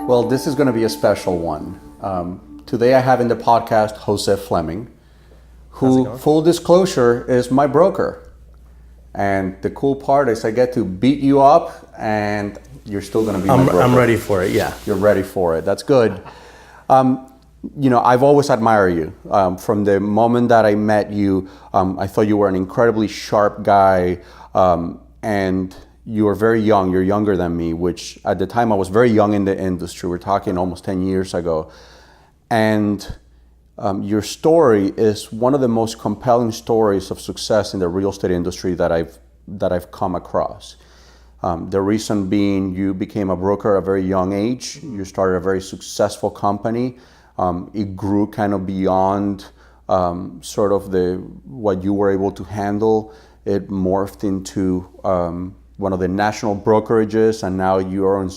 Well, this is going to be a special one. Today I have in the podcast Jose Fleming, who, full disclosure, is my broker. And the cool part is I get to beat you up and you're still going to be my broker. I'm ready for it, yeah. You're ready for it. That's good. I've always admired you. From the moment that I met you, I thought you were an incredibly sharp guy, and you were very young. You're younger than me, which at the time I was very young in the industry. We're talking almost 10 years ago. And your story is one of the most compelling stories of success in the real estate industry that I've come across. The reason being, you became a broker at a very young age. You started a very successful company. It grew kind of beyond sort of what you were able to handle. It morphed into one of the national brokerages, and now you're on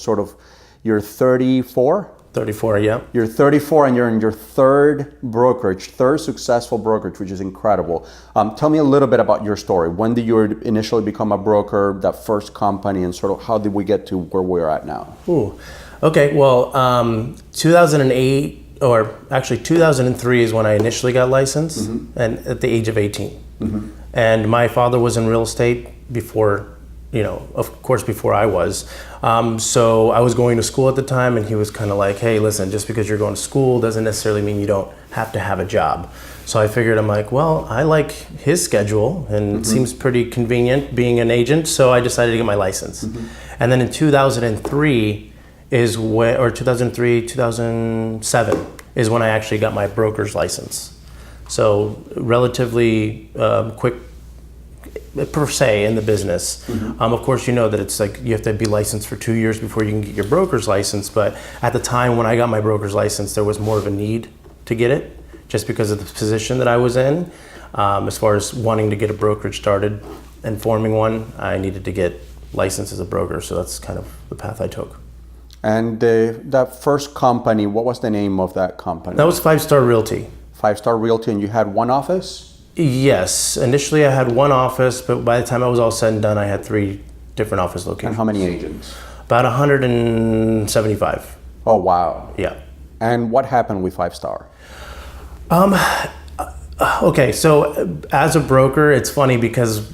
you're 34? 34, yeah. You're 34 and you're in your third successful brokerage, which is incredible. Tell me a little bit about your story. When did you initially become a broker, that first company, and sort of how did we get to where we're at now? Okay, well, 2008, or actually 2003 is when I initially got licensed, and at the age of 18. And my father was in real estate before, of course, before I was. So I was going to school at the time, and he was kind of like, hey, listen, just because you're going to school doesn't necessarily mean you don't have to have a job. So I figured, I'm like, well, I like his schedule, and it seems pretty convenient being an agent, so I decided to get my license. And then in 2007 is when I actually got my broker's license. So relatively quick, per se, in the business. Of course, you know that it's like you have to be licensed for 2 years before you can get your broker's license, but at the time when I got my broker's license, there was more of a need to get it, just because of the position that I was in. As far as wanting to get a brokerage started and forming one, I needed to get licensed as a broker, so that's kind of the path I took. And that first company, what was the name of that company? That was 5-Star Realty. 5-Star Realty, and you had one office? Yes, initially I had one office, but by the time I was all said and done, I had 3 different office locations. And how many agents? About 175. Oh, wow. Yeah. And what happened with 5-Star? Okay, so as a broker, it's funny because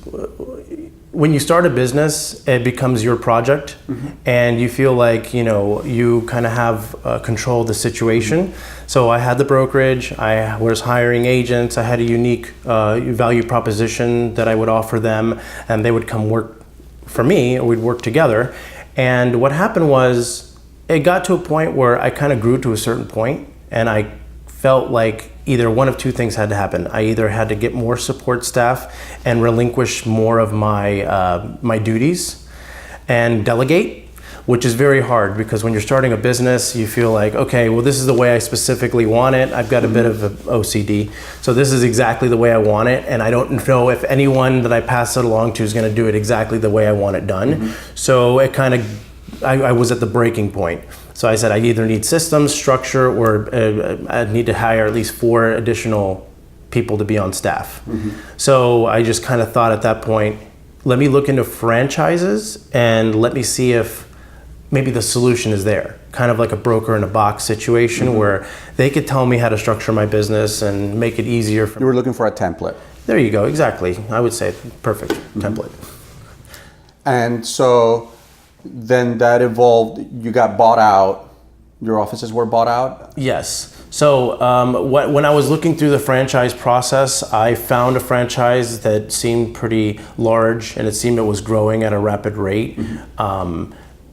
when you start a business, it becomes your project, and you feel like, you kind of have control of the situation. So I had the brokerage, I was hiring agents, I had a unique value proposition that I would offer them, and they would come work for me, or we'd work together. And what happened was, it got to a point where I kind of grew to a certain point, and I felt like either one of 2 things had to happen. I either had to get more support staff and relinquish more of my duties and delegate, which is very hard because when you're starting a business, you feel like, okay, well, this is the way I specifically want it. I've got a bit of OCD, so this is exactly the way I want it, and I don't know if anyone that I pass it along to is going to do it exactly the way I want it done. So it kind of, I was at the breaking point. So I said I either need systems, structure, or I need to hire at least 4 additional people to be on staff. So I just kind of thought at that point, let me look into franchises and let me see if maybe the solution is there. Kind of like a broker in a box situation where they could tell me how to structure my business and make it easier for me. You were looking for a template. There you go, exactly. I would say perfect template. And so then that evolved, you got bought out, your offices were bought out? Yes. So when I was looking through the franchise process, I found a franchise that seemed pretty large, and it seemed it was growing at a rapid rate.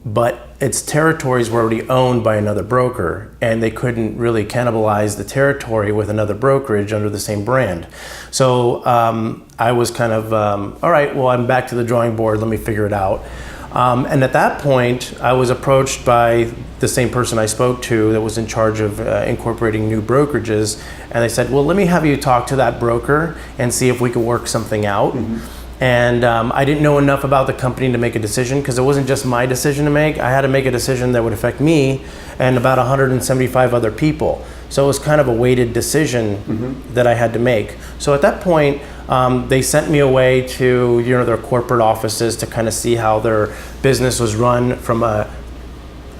But its territories were already owned by another broker, and they couldn't really cannibalize the territory with another brokerage under the same brand. So I was kind of, all right, well, I'm back to the drawing board, let me figure it out. And at that point, I was approached by the same person I spoke to that was in charge of incorporating new brokerages. And they said, well, let me have you talk to that broker and see if we could work something out. And I didn't know enough about the company to make a decision, because it wasn't just my decision to make. I had to make a decision that would affect me and about 175 other people. So it was kind of a weighted decision that I had to make. So at that point, they sent me away to their corporate offices to kind of see how their business was run from a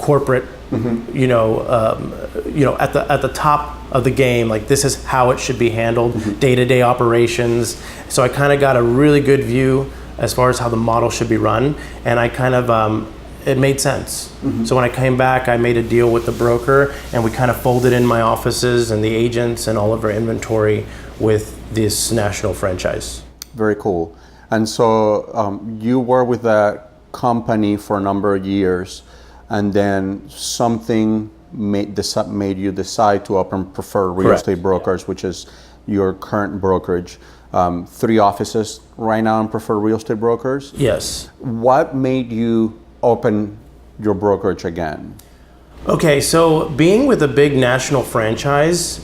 corporate at the top of the game, like this is how it should be handled, day-to-day operations. So I kind of got a really good view as far as how the model should be run, and I kind of it made sense. So when I came back, I made a deal with the broker, and we kind of folded in my offices and the agents and all of our inventory with this national franchise. Very cool. And so you were with that company for a number of years, and then something made you decide to open Preferred Real Correct. Estate Brokers, which is your current brokerage. 3 offices right now in Preferred Real Estate Brokers. Yes. What made you open your brokerage again? Okay, so being with a big national franchise,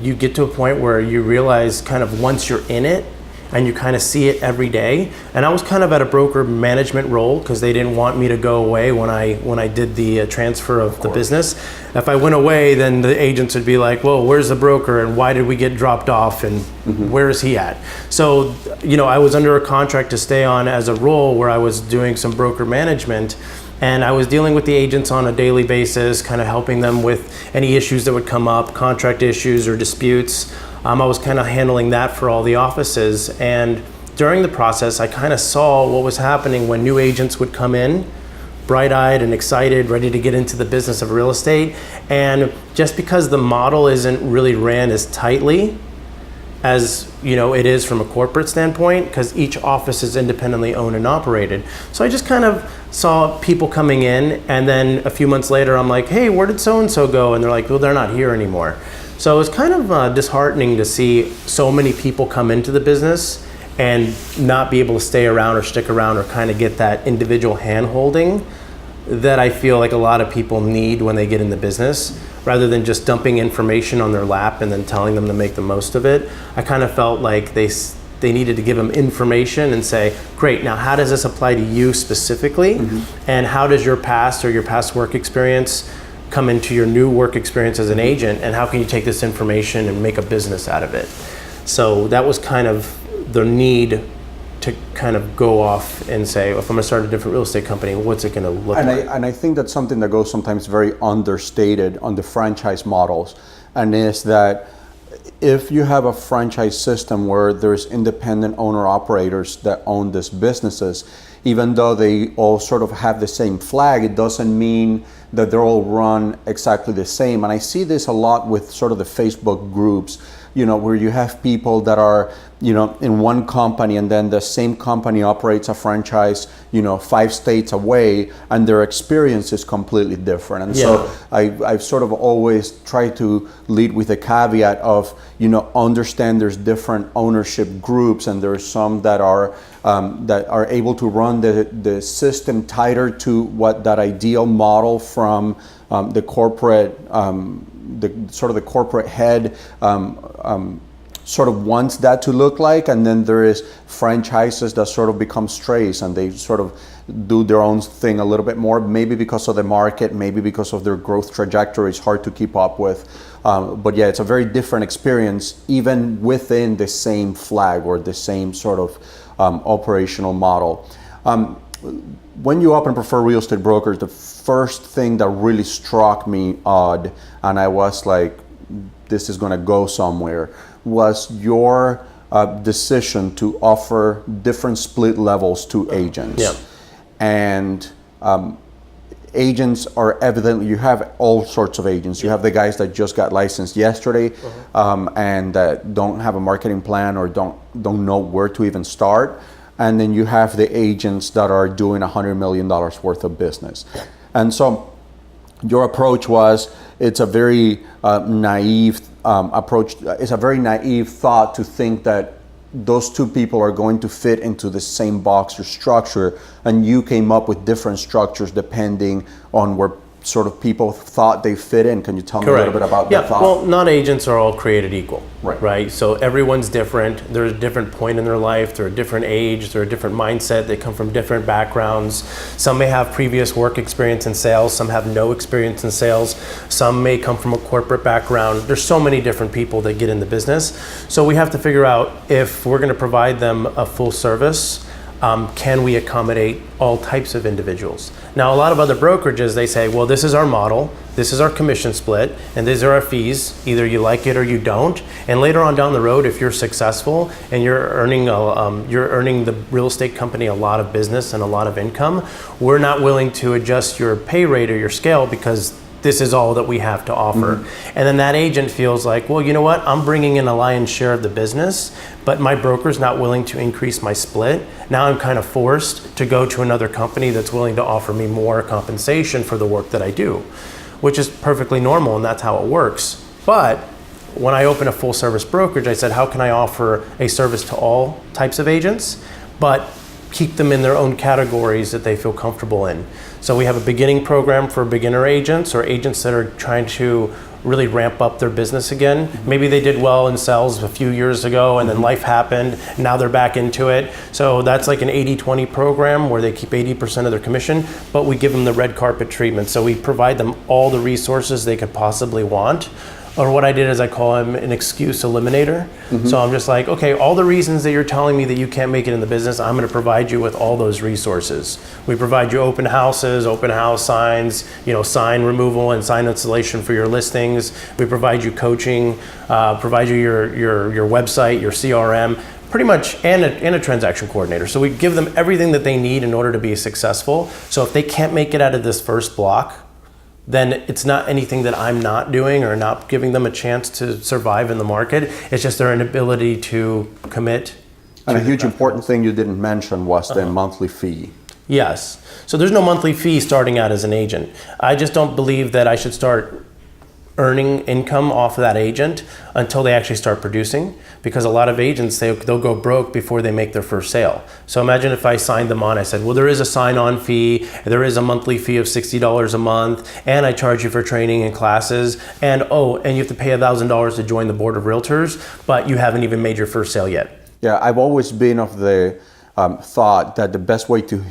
you get to a point where you realize kind of once you're in it and you kind of see it every day. And I was kind of at a broker management role because they didn't want me to go away when I did the transfer of the business. If I went away, then the agents would be like, "Whoa, where's the broker and why did we get dropped off and where is he at?" So, I was under a contract to stay on as a role where I was doing some broker management. And I was dealing with the agents on a daily basis, kind of helping them with any issues that would come up, contract issues or disputes. I was kind of handling that for all the offices. And during the process, I kind of saw what was happening when new agents would come in, bright-eyed and excited, ready to get into the business of real estate. And just because the model isn't really ran as tightly as it is from a corporate standpoint, because each office is independently owned and operated. So I just kind of saw people coming in, and then a few months later I'm like, "Hey, where did so-and-so go?" And they're like, "Well, they're not here anymore." So it was kind of disheartening to see so many people come into the business and not be able to stay around or stick around or kind of get that individual hand-holding that I feel like a lot of people need when they get in the business, rather than just dumping information on their lap and then telling them to make the most of it. I kind of felt like they needed to give them information and say, "Great, now how does this apply to you specifically? And how does your past or your past work experience come into your new work experience as an agent, and how can you take this information and make a business out of it?" So that was kind of the need to kind of go off and say, if I'm going to start a different real estate company, what's it going to look like? And I think that's something that goes sometimes very understated on the franchise models, and is that if you have a franchise system where there's independent owner operators that own these businesses, even though they all sort of have the same flag, it doesn't mean that they're all run exactly the same. And I see this a lot with sort of the Facebook groups, where you have people that are, in one company, and then the same company operates a franchise, 5 states away, and their experience is completely different. And so I've sort of always tried to lead with a caveat of, understand there's different ownership groups, and there's some that are able to run the system tighter to what that ideal model from the corporate, the corporate head sort of wants that to look like. And then there is franchises that sort of become strays, and they sort of do their own thing a little bit more, maybe because of the market, maybe because of their growth trajectory. It's hard to keep up with. But yeah, it's a very different experience, even within the same flag or the same sort of operational model. When you open Preferred Real Estate Brokers, the first thing that really struck me odd, and I was like, this is going to go somewhere, was your decision to offer different split levels to agents. Yeah. And agents are evidently, you have all sorts of agents. You have the guys that just got licensed yesterday and that don't have a marketing plan or don't know where to even start. And then you have the agents that are doing $100 million worth of business. And so your approach was, it's a very naive approach. It's a very naive thought to think that those two people are going to fit into the same box or structure, and you came up with different structures depending on where sort of people thought they fit in. Can you tell me a little bit about that thought? Well, not agents are all created equal, Right. right? So everyone's different. They're a different point in their life. They're a different age. They're a different mindset. They come from different backgrounds. Some may have previous work experience in sales. Some have no experience in sales. Some may come from a corporate background. There's so many different people that get in the business. So we have to figure out if we're going to provide them a full service. Can we accommodate all types of individuals? Now, a lot of other brokerages, they say, well, this is our model. this is our commission split, and these are our fees. Either you like it or you don't. And later on down the road, if you're successful and you're earning the real estate company a lot of business and a lot of income, we're not willing to adjust your pay rate or your scale because this is all that we have to offer. And then that agent feels like, well, you know what? I'm bringing in a lion's share of the business, but my broker's not willing to increase my split. Now I'm kind of forced to go to another company that's willing to offer me more compensation for the work that I do, which is perfectly normal, and that's how it works. But when I opened a full service brokerage, I said, how can I offer a service to all types of agents, but keep them in their own categories that they feel comfortable in? So we have a beginning program for beginner agents or agents that are trying to really ramp up their business again. Maybe they did well in sales a few years ago and then life happened, now they're back into it. So that's like an 80-20 program where they keep 80% of their commission, but we give them the red carpet treatment. So we provide them all the resources they could possibly want. Or what I did is I call him an excuse eliminator. So I'm just like, okay, all the reasons that you're telling me that you can't make it in the business, I'm going to provide you with all those resources. We provide you open houses, open house signs, sign removal and sign installation for your listings. We provide you coaching, provide you your website, your CRM, pretty much, and a transaction coordinator. So we give them everything that they need in order to be successful. So if they can't make it out of this first block, then it's not anything that I'm not doing or not giving them a chance to survive in the market. It's just their inability to commit. And a huge important thing you didn't mention was the monthly fee. Yes. So there's no monthly fee starting out as an agent. I just don't believe that I should start earning income off of that agent until they actually start producing, because a lot of agents, they'll go broke before they make their first sale. So imagine if I signed them on, I said, well, there is a sign-on fee, there is a monthly fee of $60 a month, and I charge you for training and classes, and you have to pay $1,000 to join the board of realtors, but you haven't even made your first sale yet. Yeah, I've always been of the thought that the best way to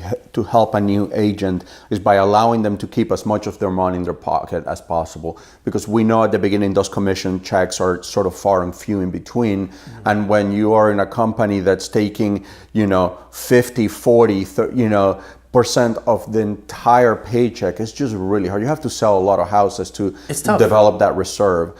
help a new agent is by allowing them to keep as much of their money in their pocket as possible, because we know at the beginning those commission checks are sort of far and few in between. And when you are in a company that's taking 50, 40, 30, percent of the entire paycheck, it's just really hard. You have to sell a lot of houses to develop that reserve.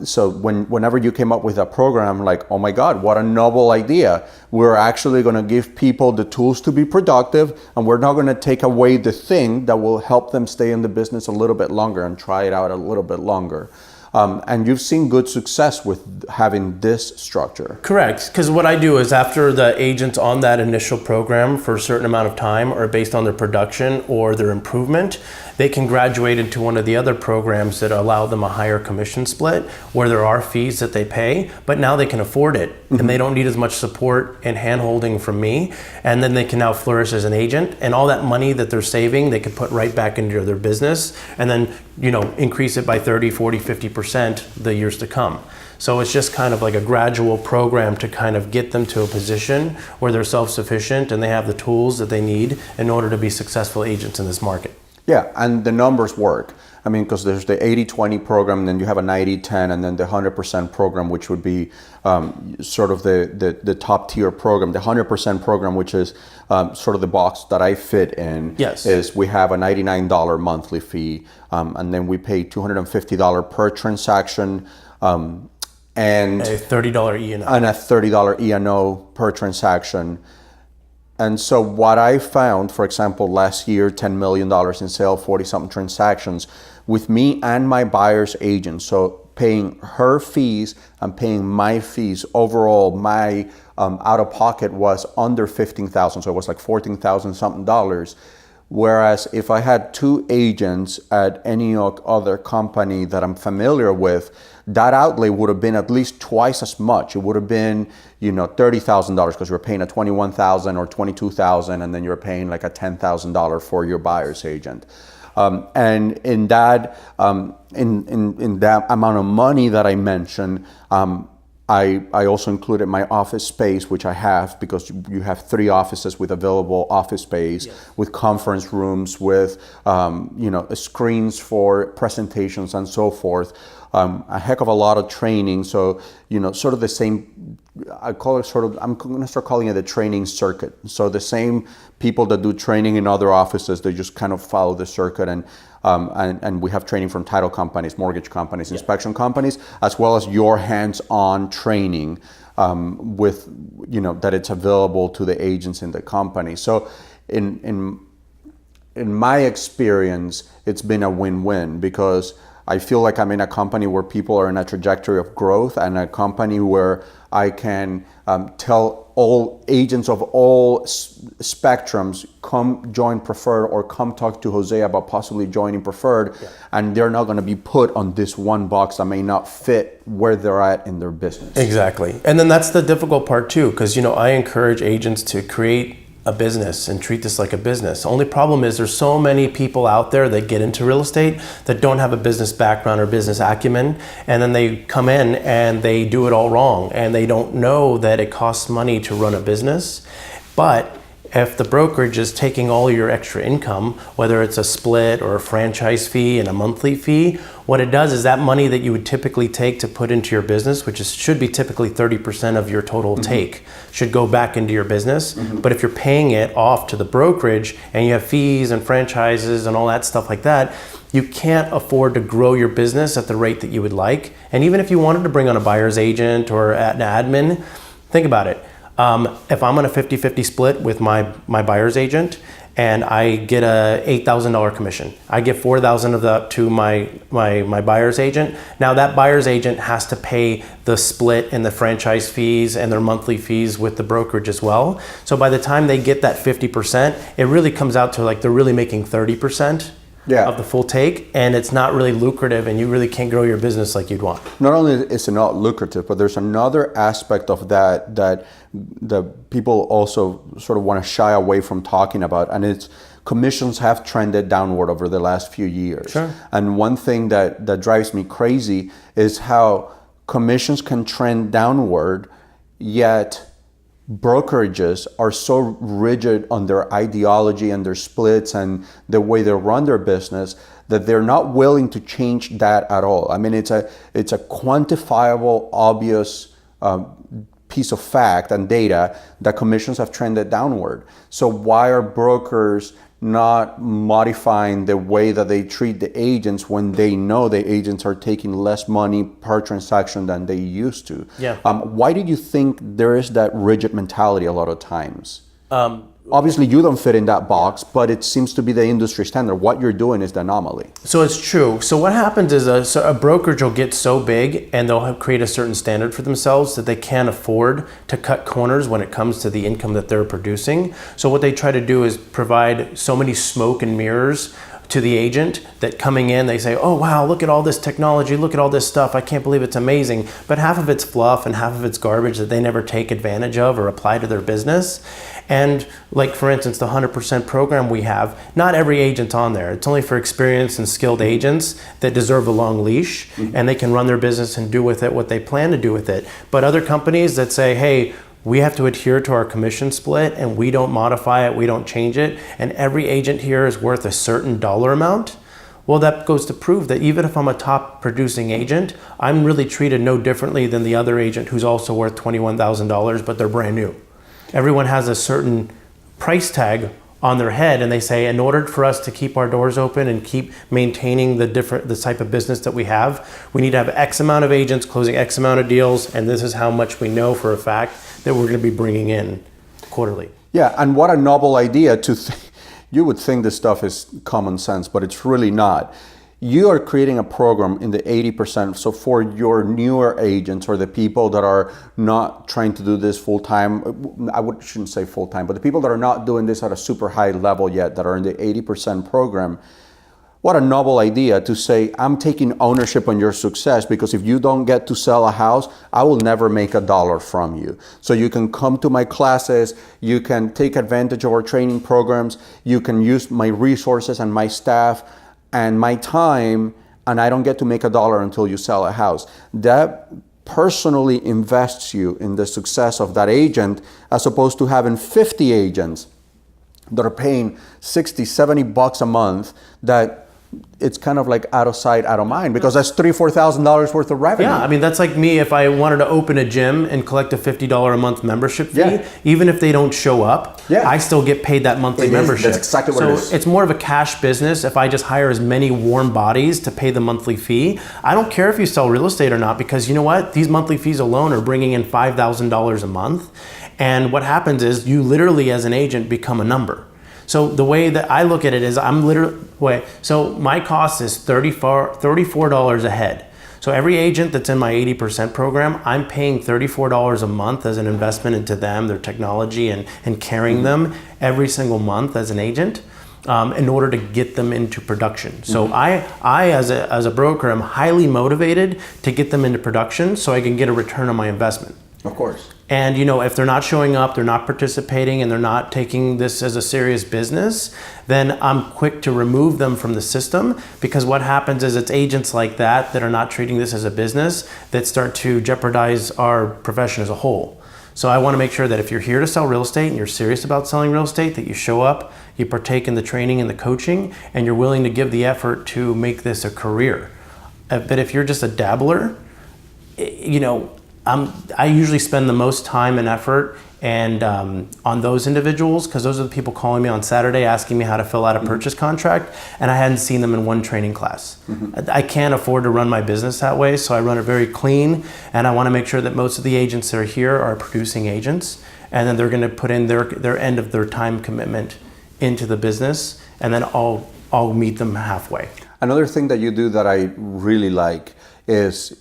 So whenever you came up with that program, like, oh my God, what a noble idea. We're actually going to give people the tools to be productive, and we're not going to take away the thing that will help them stay in the business a little bit longer and try it out a little bit longer. And you've seen good success with having this structure. Correct, because what I do is after the agents on that initial program for a certain amount of time, or based on their production or their improvement, they can graduate into one of the other programs that allow them a higher commission split, where there are fees that they pay, but now they can afford it, and they don't need as much support and hand-holding from me, and then they can now flourish as an agent, and all that money that they're saving, they can put right back into their business, and then increase it by 30, 40, 50% the years to come. So it's just kind of like a gradual program to kind of get them to a position where they're self-sufficient and they have the tools that they need in order to be successful agents in this market. Yeah, and the numbers work. I mean, because there's the 80-20 program, then you have a 90-10, and then the 100% program, which would be sort of the top tier program. The 100% program, which is sort of the box that I fit in, is we have a $99 monthly fee, and then we pay $250 per transaction, and a $30 E&O. And a $30 E&O per transaction. And so what I found, for example, last year, $10 million in sale, 40-something transactions, with me and my buyer's agent, so paying her fees and paying my fees, overall, my out-of-pocket was under $15,000, so it was like $14,000 something dollars. Whereas if I had two agents at any other company that I'm familiar with, that outlay would have been at least twice as much. It would have been, $30,000 because you're paying a $21,000 or $22,000, and then you're paying like a $10,000 for your buyer's agent. And in that in that amount of money that I mentioned, I also included my office space, which I have, because you have 3 offices with available office space, with conference rooms, with screens for presentations and so forth. A heck of a lot of training. So sort of the same I call it sort of, I'm going to start calling it a training circuit. So the same people that do training in other offices, they just kind of follow the circuit, and we have training from title companies, mortgage companies, inspection companies, as well as your hands-on training with, that it's available to the agents in the company. So in my experience, it's been a win-win, because I feel like I'm in a company where people are in a trajectory of growth, and a company where I can tell all agents of all spectrums, come join Preferred, or come talk to Jose about possibly joining Preferred, and they're not going to be put on this one box that may not fit where they're at in their business. Exactly. And then that's the difficult part too, because I encourage agents to create a business and treat this like a business. Only problem is there's so many people out there that get into real estate that don't have a business background or business acumen, and then they come in and they do it all wrong, and they don't know that it costs money to run a business. But if the brokerage is taking all your extra income, whether it's a split or a franchise fee and a monthly fee, what it does is that money that you would typically take to put into your business, which should be typically 30% of your total take, should go back into your business. But if you're paying it off to the brokerage and you have fees and franchises and all that stuff like that, you can't afford to grow your business at the rate that you would like. And even if you wanted to bring on a buyer's agent or an admin, think about it. If I'm on a 50-50 split with my buyer's agent, and I get a $8,000 commission, I give $4,000 of that to my buyer's agent. Now that buyer's agent has to pay the split and the franchise fees and their monthly fees with the brokerage as well. So by the time they get that 50%, it really comes out to like they're really making 30%. Of the full take, and it's not really lucrative, and you really can't grow your business like you'd want. Not only is it not lucrative, but there's another aspect of that the people also sort of want to shy away from talking about, and it's commissions have trended downward over the last few years. Sure. And one thing that drives me crazy is how commissions can trend downward, yet brokerages are so rigid on their ideology and their splits and the way they run their business that they're not willing to change that at all. I mean, it's a quantifiable, obvious piece of fact and data that commissions have trended downward. So why are brokers not modifying the way that they treat the agents when they know the agents are taking less money per transaction than they used to? Why do you think there is that rigid mentality a lot of times? Obviously, you don't fit in that box, but it seems to be the industry standard. What you're doing is the anomaly. So it's true. So what happens is a brokerage will get so big and they'll create a certain standard for themselves that they can't afford to cut corners when it comes to the income that they're producing. So what they try to do is provide so many smoke and mirrors to the agent that coming in, they say, oh wow, look at all this technology, look at all this stuff, I can't believe it's amazing. But half of it's fluff and half of it's garbage that they never take advantage of or apply to their business. And like for instance, the 100% program we have, not every agent's on there. It's only for experienced and skilled agents that deserve a long leash, and they can run their business and do with it what they plan to do with it. But other companies that say, hey, we have to adhere to our commission split and we don't modify it, we don't change it, and every agent here is worth a certain dollar amount, well, that goes to prove that even if I'm a top producing agent, I'm really treated no differently than the other agent who's also worth $21,000, but they're brand new. Everyone has a certain price tag on their head, and they say, in order for us to keep our doors open and keep maintaining the type of business that we have, we need to have X amount of agents closing X amount of deals, and this is how much we know for a fact that we're going to be bringing in quarterly. Yeah, and what a novel idea to you would think this stuff is common sense, but it's really not. You are creating a program in the 80%, so for your newer agents or the people that are not trying to do this full time, shouldn't say full time, but the people that are not doing this at a super high level yet, that are in the 80% program, what a novel idea to say, I'm taking ownership on your success, because if you don't get to sell a house, I will never make a dollar from you. So you can come to my classes, you can take advantage of our training programs, you can use my resources and my staff and my time, and I don't get to make a dollar until you sell a house. That personally invests you in the success of that agent, as opposed to having 50 agents that are paying $60, $70 a month that it's kind of like out of sight, out of mind, because that's $3,000-4,000 worth of revenue. Yeah, I mean, that's like me if I wanted to open a gym and collect a $50 a month membership fee, even if they don't show up, I still get paid that monthly membership. That's exactly what it is. So it's more of a cash business. If I just hire as many warm bodies to pay the monthly fee, I don't care if you sell real estate or not, because you know what? These monthly fees alone are bringing in $5,000 a month. And what happens is you literally, as an agent, become a number. So the way that I look at it is so my cost is $34 a head. So every agent that's in my 80% program, I'm paying $34 a month as an investment into them, their technology, and carrying them every single month as an agent in order to get them into production. So I as a broker, am highly motivated to get them into production so I can get a return on my investment. Of course. And if they're not showing up, they're not participating, and they're not taking this as a serious business, then I'm quick to remove them from the system, because what happens is it's agents like that are not treating this as a business that start to jeopardize our profession as a whole. So I want to make sure that if you're here to sell real estate and you're serious about selling real estate, that you show up, you partake in the training and the coaching, and you're willing to give the effort to make this a career. But if you're just a dabbler, I usually spend the most time and effort and on those individuals, because those are the people calling me on Saturday asking me how to fill out a purchase contract, and I hadn't seen them in one training class. I can't afford to run my business that way, so I run it very clean, and I want to make sure that most of the agents that are here are producing agents, and then they're going to put in their end of their time commitment into the business, and then I'll meet them halfway. Another thing that you do that I really like is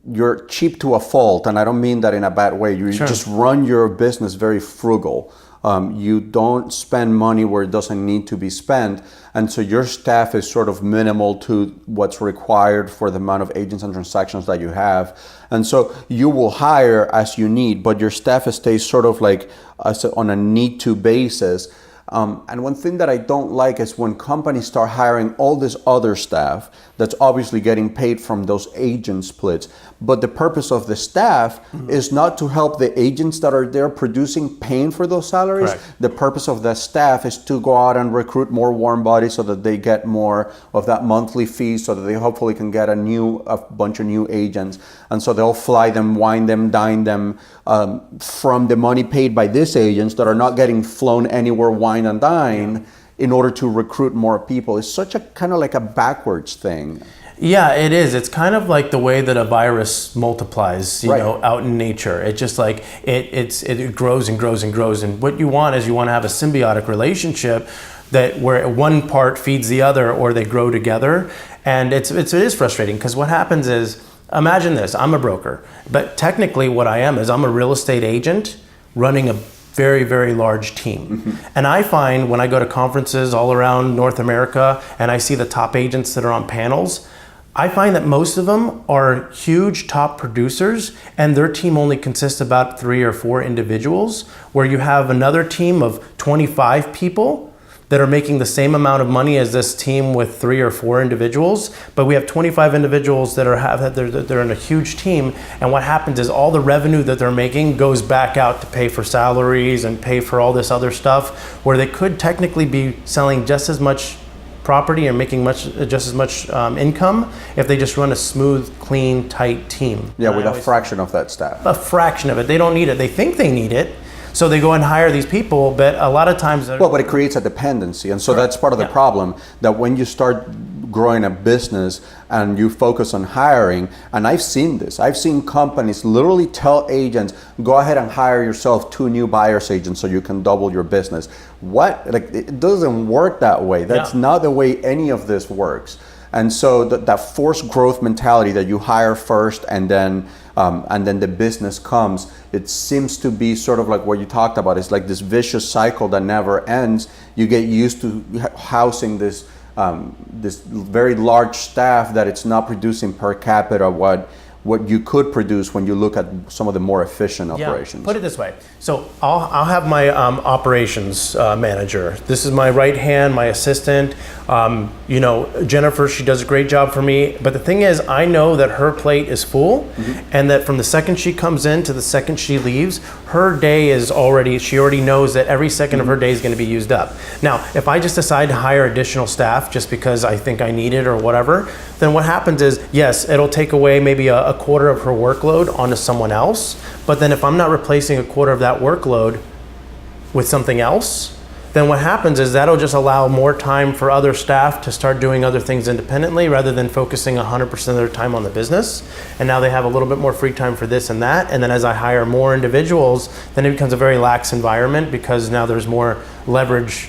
you're cheap to a fault, and I don't mean that in a bad way. You just run your business very frugal. You don't spend money where it doesn't need to be spent, and so your staff is sort of minimal to what's required for the amount of agents and transactions that you have. And so you will hire as you need, but your staff stays sort of like on a need-to basis. And one thing that I don't like is when companies start hiring all this other staff that's obviously getting paid from those agent splits. But the purpose of the staff is not to help the agents that are there producing, paying for those salaries. Correct. The purpose of the staff is to go out and recruit more warm bodies so that they get more of that monthly fee, so that they hopefully can get a bunch of new agents. And so they'll fly them, wine them, dine them from the money paid by these agents that are not getting flown anywhere, wine and dine, in order to recruit more people. It's such a kind of like a backwards thing. Yeah, it is. It's kind of like the way that a virus multiplies, you know, out in nature. It's just like it grows and grows and grows. And what you want is you want to have a symbiotic relationship that where one part feeds the other, or they grow together. And it is frustrating, because what happens is, imagine this: I'm a broker, but technically what I am is I'm a real estate agent running a very, very large team. And I find when I go to conferences all around North America and I see the top agents that are on panels, I find that most of them are huge top producers, and their team only consists of about 3 or 4 individuals, where you have another team of 25 people that are making the same amount of money as this team with 3 or 4 individuals, but we have 25 individuals that they're in a huge team, and what happens is all the revenue that they're making goes back out to pay for salaries and pay for all this other stuff, where they could technically be selling just as much property or making just as much income if they just run a smooth, clean, tight team. Yeah, with a fraction of that staff. A fraction of it. They don't need it. They think they need it. So they go and hire these people, but a lot of times... but it creates a dependency. And so that's part of the problem, that when you start growing a business and you focus on hiring, and I've seen this. I've seen companies literally tell agents, go ahead and hire yourself 2 new buyer's agents so you can double your business. What? Like, it doesn't work that way. That's not the way any of this works. And so that forced growth mentality that you hire first and then the business comes, it seems to be sort of like what you talked about. It's like this vicious cycle that never ends. You get used to housing this very large staff that it's not producing per capita what you could produce when you look at some of the more efficient operations? Put it this way. So I'll have my operations manager. This is my right hand, my assistant. Jennifer, she does a great job for me. But the thing is, I know that her plate is full, and that from the second she comes in to the second she leaves, her day is she already knows that every second of her day is going to be used up. Now, if I just decide to hire additional staff just because I think I need it or whatever, then what happens is, yes, it'll take away maybe a quarter of her workload onto someone else. But then if I'm not replacing a quarter of that workload with something else, then what happens is that'll just allow more time for other staff to start doing other things independently rather than focusing 100% of their time on the business. And now they have a little bit more free time for this and that. And then as I hire more individuals, then it becomes a very lax environment because now there's more leverage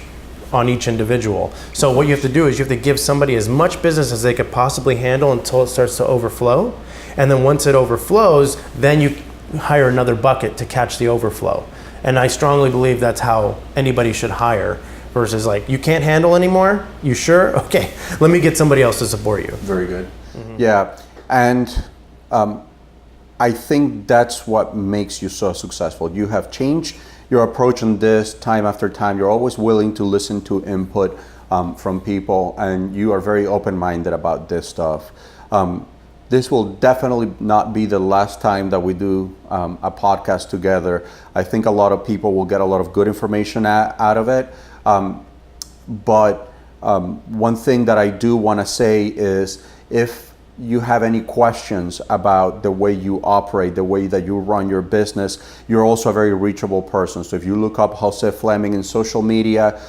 on each individual. So what you have to do is you have to give somebody as much business as they could possibly handle until it starts to overflow. And then once it overflows, then you hire another bucket to catch the overflow. And I strongly believe that's how anybody should hire versus like, you can't handle anymore? You sure? Okay, let me get somebody else to support you. Very good. Yeah, and I think that's what makes you so successful. You have changed your approach on this time after time. You're always willing to listen to input from people, and you are very open-minded about this stuff. This will definitely not be the last time that we do a podcast together. I think a lot of people will get a lot of good information out of it. But one thing that I do want to say is, if you have any questions about the way you operate, the way that you run your business, you're also a very reachable person. So if you look up Jose Fleming in social media,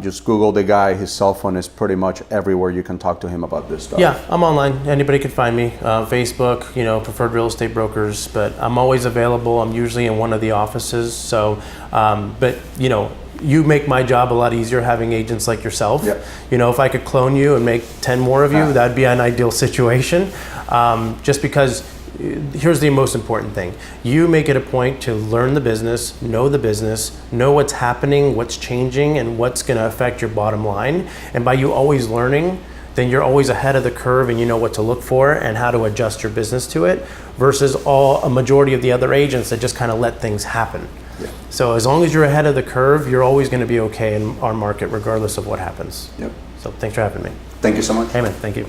just Google the guy. His cell phone is pretty much everywhere. You can talk to him about this stuff. Yeah, I'm online. Anybody can find me. Facebook, Preferred Real Estate Brokers, but I'm always available. I'm usually in one of the offices. So, you make my job a lot easier having agents like yourself. Yep. If I could clone you and make 10 more of you, that'd be an ideal situation. Just because here's the most important thing. You make it a point to learn the business, know what's happening, what's changing, and what's going to affect your bottom line. And by you always learning, then you're always ahead of the curve and you know what to look for and how to adjust your business to it, versus a majority of the other agents that just kind of let things happen. Yeah. So as long as you're ahead of the curve, you're always going to be okay in our market, regardless of what happens. Yep. So thanks for having me. Thank you so much. Hey man, thank you.